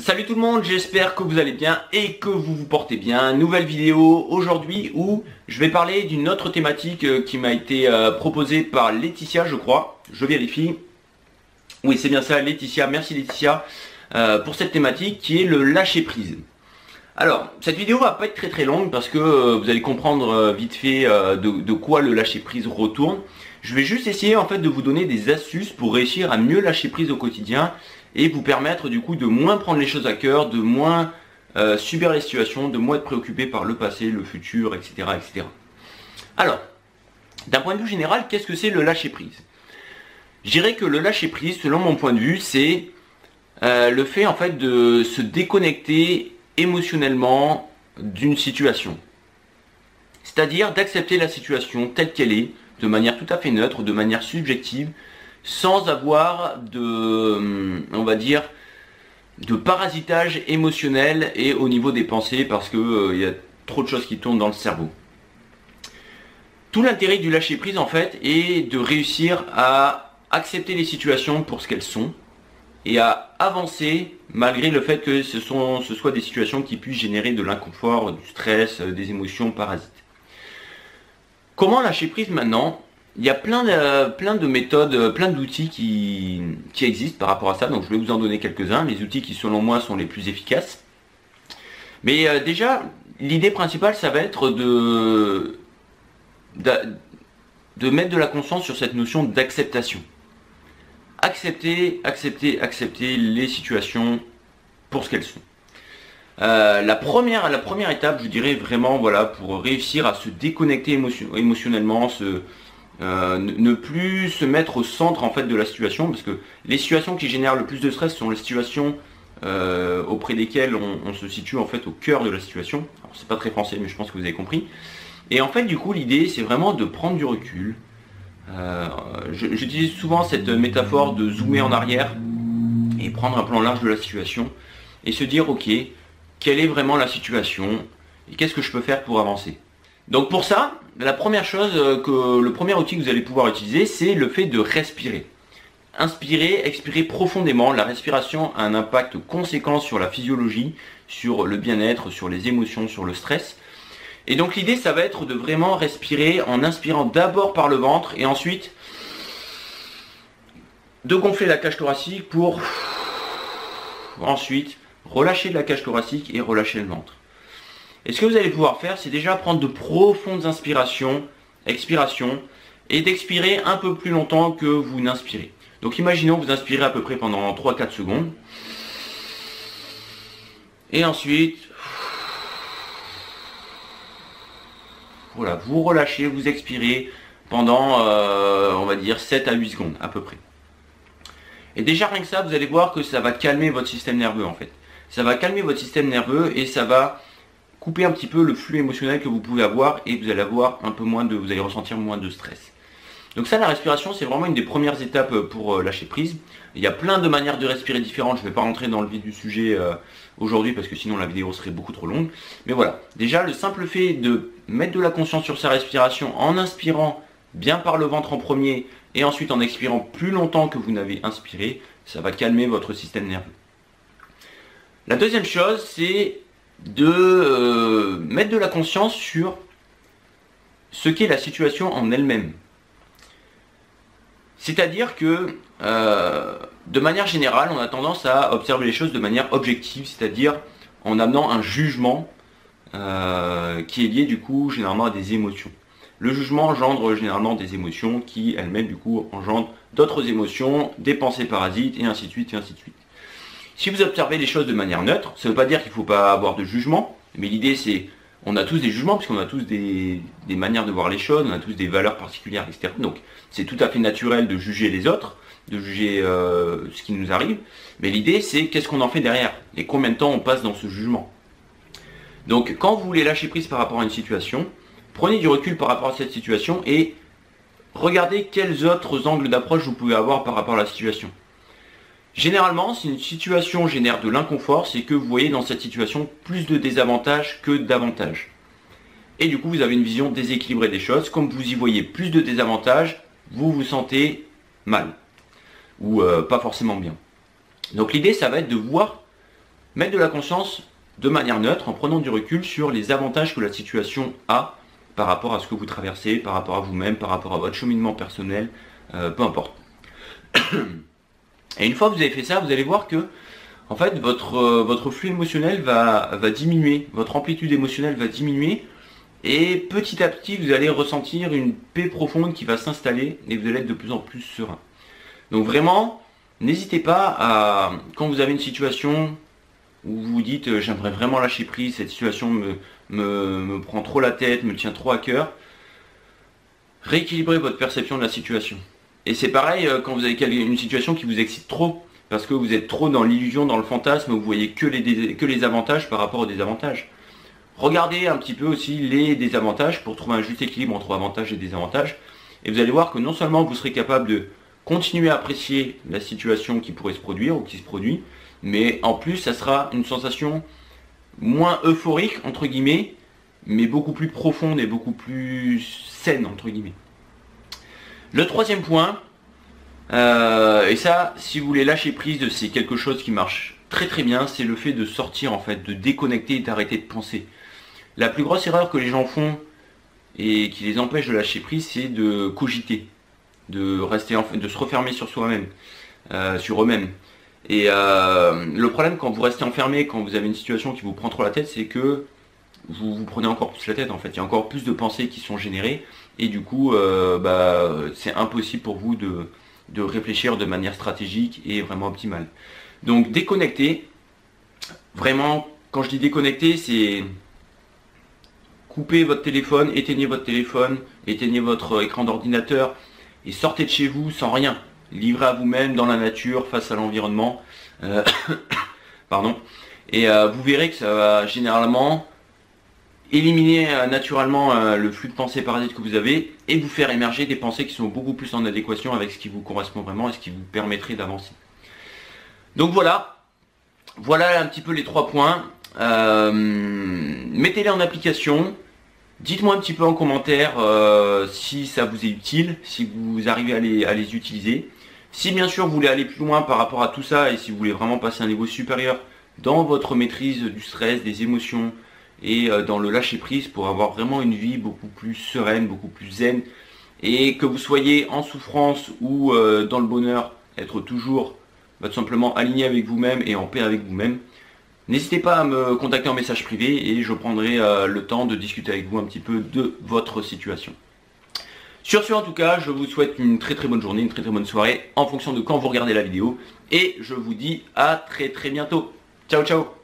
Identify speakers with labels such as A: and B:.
A: Salut tout le monde, j'espère que vous allez bien et que vous vous portez bien. Nouvelle vidéo aujourd'hui où je vais parler d'une autre thématique qui m'a été proposée par Laetitia, je crois. Je vérifie. Oui, c'est bien ça, Laetitia. Merci Laetitia pour cette thématique qui est le lâcher prise. Alors, cette vidéo va pas être très longue parce que vous allez comprendre vite fait de quoi le lâcher prise retourne. Je vais juste essayer en fait de vous donner des astuces pour réussir à mieux lâcher prise au quotidien et vous permettre du coup de moins prendre les choses à cœur, de moins subir les situations, de moins être préoccupé par le passé, le futur, etc. etc. Alors, d'un point de vue général, qu'est-ce que c'est le lâcher prise? Je dirais que le lâcher prise, selon mon point de vue, c'est le fait en fait de se déconnecter émotionnellement d'une situation. C'est-à-dire d'accepter la situation telle qu'elle est, de manière tout à fait neutre, de manière subjective, sans avoir de, on va dire, de parasitage émotionnel et au niveau des pensées parce que il y a trop de choses qui tournent dans le cerveau. Tout l'intérêt du lâcher prise en fait est de réussir à accepter les situations pour ce qu'elles sont et à avancer malgré le fait que ce soit des situations qui puissent générer de l'inconfort, du stress, des émotions parasites. Comment lâcher prise maintenant? Il y a plein de méthodes, plein d'outils qui existent par rapport à ça, donc je vais vous en donner quelques-uns, les outils qui selon moi sont les plus efficaces. Mais déjà, l'idée principale, ça va être de mettre de la conscience sur cette notion d'acceptation. Accepter les situations pour ce qu'elles sont. La première étape, je dirais vraiment, voilà, pour réussir à se déconnecter émotionnellement, ne plus se mettre au centre en fait de la situation, parce que les situations qui génèrent le plus de stress sont les situations auprès desquelles on se situe en fait au cœur de la situation. Alors c'est pas très français, mais je pense que vous avez compris. Et en fait, du coup, l'idée c'est vraiment de prendre du recul. J'utilise souvent cette métaphore de zoomer en arrière et prendre un plan large de la situation et se dire ok, quelle est vraiment la situation et qu'est-ce que je peux faire pour avancer. Donc pour ça, la première chose, le premier outil que vous allez pouvoir utiliser, c'est le fait de respirer. Inspirer, expirer profondément. La respiration a un impact conséquent sur la physiologie, sur le bien-être, sur les émotions, sur le stress. Et donc l'idée, ça va être de vraiment respirer en inspirant d'abord par le ventre et ensuite de gonfler la cage thoracique pour ensuite relâcher la cage thoracique et relâcher le ventre. Et ce que vous allez pouvoir faire, c'est déjà prendre de profondes inspirations, expirations, et d'expirer un peu plus longtemps que vous n'inspirez. Donc imaginons que vous inspirez à peu près pendant 3-4 secondes. Et ensuite, voilà, vous relâchez, vous expirez pendant, on va dire, 7 à 8 secondes à peu près. Et déjà rien que ça, vous allez voir que ça va calmer votre système nerveux en fait. Ça va calmer votre système nerveux et ça va couper un petit peu le flux émotionnel que vous pouvez avoir et vous allez avoir un peu moins vous allez ressentir moins de stress. Donc ça, la respiration, c'est vraiment une des premières étapes pour lâcher prise. Il y a plein de manières de respirer différentes. Je ne vais pas rentrer dans le vif du sujet aujourd'hui parce que sinon la vidéo serait beaucoup trop longue. Mais voilà, déjà le simple fait de mettre de la conscience sur sa respiration en inspirant bien par le ventre en premier et ensuite en expirant plus longtemps que vous n'avez inspiré, ça va calmer votre système nerveux. La deuxième chose, c'est de mettre de la conscience sur ce qu'est la situation en elle-même. C'est-à-dire que, de manière générale, on a tendance à observer les choses de manière objective, c'est-à-dire en amenant un jugement qui est lié du coup généralement à des émotions. Le jugement engendre généralement des émotions qui elles-mêmes du coup engendrent d'autres émotions, des pensées parasites et ainsi de suite et ainsi de suite. Si vous observez les choses de manière neutre, ça ne veut pas dire qu'il ne faut pas avoir de jugement, mais l'idée c'est, on a tous des jugements, puisqu'on a tous des manières de voir les choses, on a tous des valeurs particulières, etc. Donc c'est tout à fait naturel de juger les autres, de juger ce qui nous arrive, mais l'idée c'est qu'est-ce qu'on en fait derrière, et combien de temps on passe dans ce jugement. Donc quand vous voulez lâcher prise par rapport à une situation, prenez du recul par rapport à cette situation et regardez quels autres angles d'approche vous pouvez avoir par rapport à la situation. Généralement, si une situation génère de l'inconfort, c'est que vous voyez dans cette situation plus de désavantages que d'avantages. Et du coup, vous avez une vision déséquilibrée des choses. Comme vous y voyez plus de désavantages, vous vous sentez mal. Ou pas forcément bien. Donc l'idée, ça va être de voir mettre de la conscience de manière neutre, en prenant du recul sur les avantages que la situation a par rapport à ce que vous traversez, par rapport à vous-même, par rapport à votre cheminement personnel, peu importe. Et une fois que vous avez fait ça, vous allez voir que en fait votre flux émotionnel va diminuer, votre amplitude émotionnelle va diminuer, et petit à petit vous allez ressentir une paix profonde qui va s'installer et vous allez être de plus en plus serein. Donc vraiment, n'hésitez pas à, quand vous avez une situation où vous vous dites j'aimerais vraiment lâcher prise, cette situation me prend trop la tête, me tient trop à cœur, rééquilibrez votre perception de la situation. Et c'est pareil quand vous avez une situation qui vous excite trop, parce que vous êtes trop dans l'illusion, dans le fantasme, vous voyez que les avantages par rapport aux désavantages. Regardez un petit peu aussi les désavantages pour trouver un juste équilibre entre avantages et désavantages. Et vous allez voir que non seulement vous serez capable de continuer à apprécier la situation qui pourrait se produire ou qui se produit, mais en plus ça sera une sensation moins euphorique entre guillemets, mais beaucoup plus profonde et beaucoup plus saine entre guillemets. Le troisième point, et ça si vous voulez lâcher prise, c'est quelque chose qui marche très très bien, c'est le fait de sortir en fait, de déconnecter et d'arrêter de penser. La plus grosse erreur que les gens font et qui les empêche de lâcher prise, c'est de cogiter, de rester de se refermer sur soi-même, sur eux-mêmes. Et le problème quand vous restez enfermé, quand vous avez une situation qui vous prend trop la tête, c'est que vous vous prenez encore plus la tête en fait. Il y a encore plus de pensées qui sont générées et du coup c'est impossible pour vous de réfléchir de manière stratégique et vraiment optimale. Donc déconnecter, vraiment quand je dis déconnecter, c'est coupez votre téléphone, éteignez votre écran d'ordinateur et sortez de chez vous sans rien. Livrez à vous-même dans la nature, face à l'environnement. Pardon. Et vous verrez que ça va généralement éliminer naturellement le flux de pensées parasites que vous avez et vous faire émerger des pensées qui sont beaucoup plus en adéquation avec ce qui vous correspond vraiment et ce qui vous permettrait d'avancer. Donc voilà un petit peu les 3 points. Mettez-les en application. Dites-moi un petit peu en commentaire si ça vous est utile, si vous arrivez à les utiliser. Si bien sûr vous voulez aller plus loin par rapport à tout ça et si vous voulez vraiment passer à un niveau supérieur dans votre maîtrise du stress, des émotions et dans le lâcher prise pour avoir vraiment une vie beaucoup plus sereine, beaucoup plus zen, et que vous soyez en souffrance ou dans le bonheur, être toujours tout simplement aligné avec vous-même et en paix avec vous-même, n'hésitez pas à me contacter en message privé et je prendrai le temps de discuter avec vous un petit peu de votre situation. Sur ce, en tout cas, je vous souhaite une très très bonne journée, une très très bonne soirée en fonction de quand vous regardez la vidéo et je vous dis à très très bientôt. Ciao ciao.